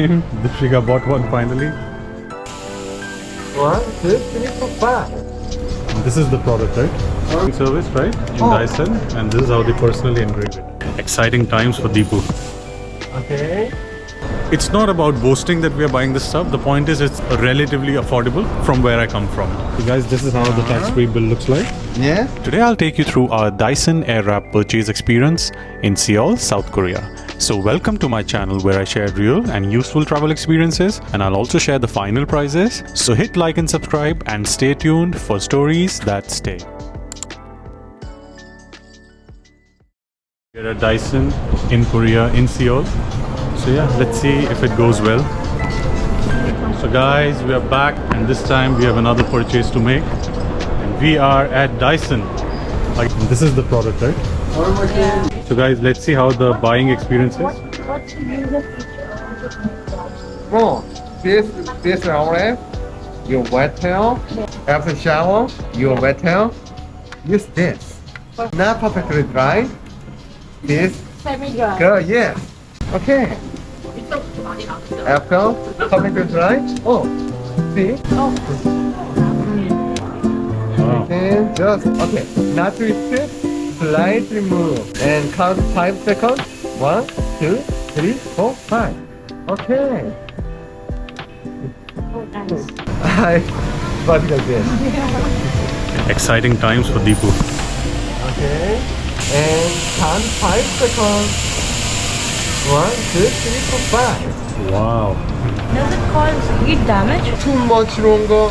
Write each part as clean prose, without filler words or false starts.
Dipshika bought one finally. 1, 2, 3, 4, 5. And this is the product, right? Service, right? In Dyson, and this is how they personally engrave it. Exciting times for Deepu. Okay. It's not about boasting that we are buying this stuff. The point is it's relatively affordable from where I come from. So guys, this is how the tax-free bill looks like. Yeah. Today I'll take you through our Dyson Airwrap purchase experience in Seoul, South Korea. So welcome to my channel where I share real and useful travel experiences, and I'll also share the final prices. So hit like and subscribe and stay tuned for stories that stay. We're at Dyson in Korea, in Seoul. So yeah, let's see if it goes well. So guys, we are back, and this time we have another purchase to make. And we are at Dyson. Like, this is the product, right? Yeah. So guys, let's see how the buying experience is. What's the user feature? Oh, this Airwrap, your wet towel. After shower, your wet towel. Use this. Not perfectly dry. This. Semi-dry. Go, yes. Okay. After perfectly dry. Oh, see? Oh. Wow. And just, okay. Not twist it. Slightly move. And count 5 seconds. 1, 2, 3, 4, 5. Okay. Oh, nice. What is this? Exciting times for Deepu. Okay. And count 5 seconds. 1, 2, 3, 4, 5. Wow. Does it cause heat damage? Too much longer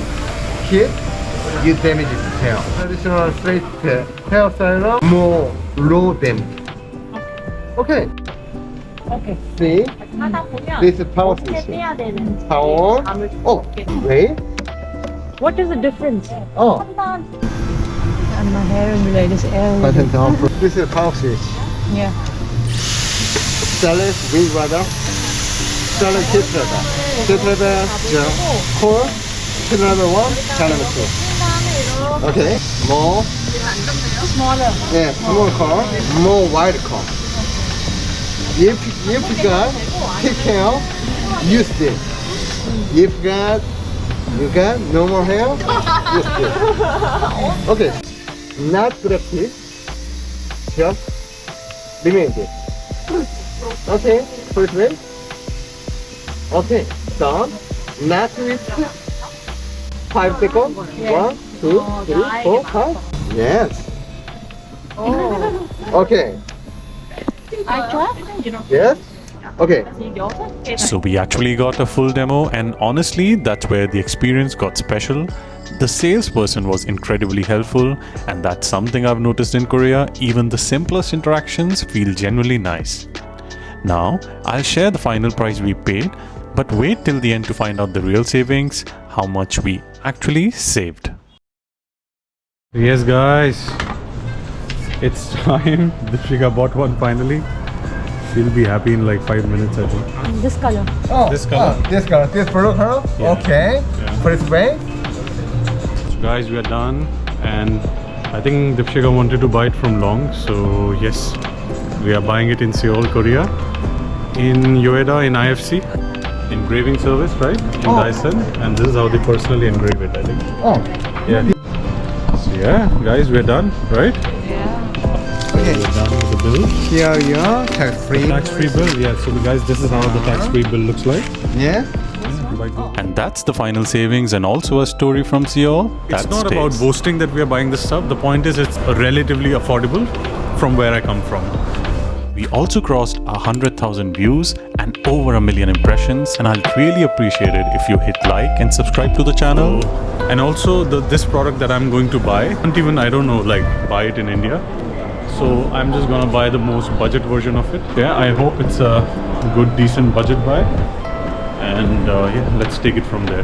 heat, you damage the hair. Traditional straight hairstyle, more low damage. Okay. Okay. See? 하다 보면 This is power 어떻게 switch. 떼야 되는지 Power. 감을 Oh, 잡게. wait. What is the difference? Oh. And my hair in the latest air. Button down. This is power switch. Yeah. Stainless wind rudder. Stainless heat rudder. Heat rudder, core. Heat rudder 1, heat rudder 2. Okay. More. Smaller. Yeah, small car, more wide car. If you got take care, use this. If you got no more hair, use this. Okay, not drastic, just remain this. Okay, first way. Okay, done. Not twist. 5 seconds. 1, 2, 3, 4, 5. Yes. Oh. Okay. I tried. Yes. Okay. So we actually got a full demo, and honestly, that's where the experience got special. The salesperson was incredibly helpful, and that's something I've noticed in Korea. Even the simplest interactions feel genuinely nice. Now, I'll share the final price we paid, but wait till the end to find out the real savings, how much we actually saved. Yes guys, it's time. Dipshika bought one finally. She'll be happy in like 5 minutes, I think. This color. Oh, This color? this color. This blue color? Yeah. Okay. Yeah. First way. So guys, we are done, and I think Dipshika wanted to buy it from Long, so yes, we are buying it in Seoul, Korea, in Ueda, in IFC, engraving service, right? In Dyson, and this is how they personally engrave it, I think. Oh. Yeah. So yeah, guys, we're done, right? Yeah. Okay. We're done with the bill. Here you are. Tax-free. Tax-free bill, yeah. So guys, this is how the tax-free bill looks like. Yeah. And that's the final savings, and also a story from Seoul. It's not about boasting that we are buying this stuff. The point is it's relatively affordable from where I come from. We also crossed 100,000 views and over 1 million impressions, and I'll really appreciate it if you hit like and subscribe to the channel. And also this product that I'm going to buy, I don't know, like buy it in India. So I'm just gonna buy the most budget version of it. Yeah, I hope it's a good, decent budget buy. And yeah, let's take it from there.